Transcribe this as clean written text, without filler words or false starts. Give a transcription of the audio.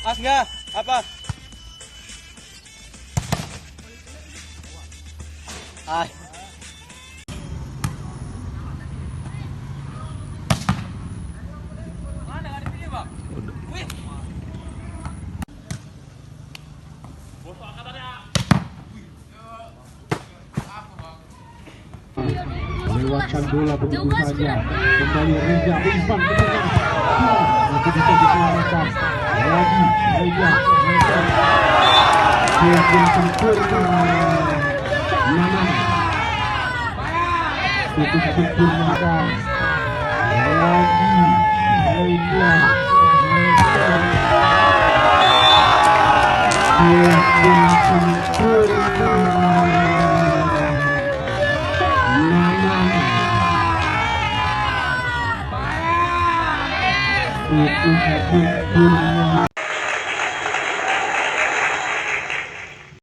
As nggak? Apa? Ah. Melewatkan bola begitu saja. Kembali Reza umpan ke tengah. Masih bisa diselamatkan. Lagi Reza. Yang sempurna. Nanan. Itu sempurna. Lagi Reza. Yang sempurna. Itu sempurna.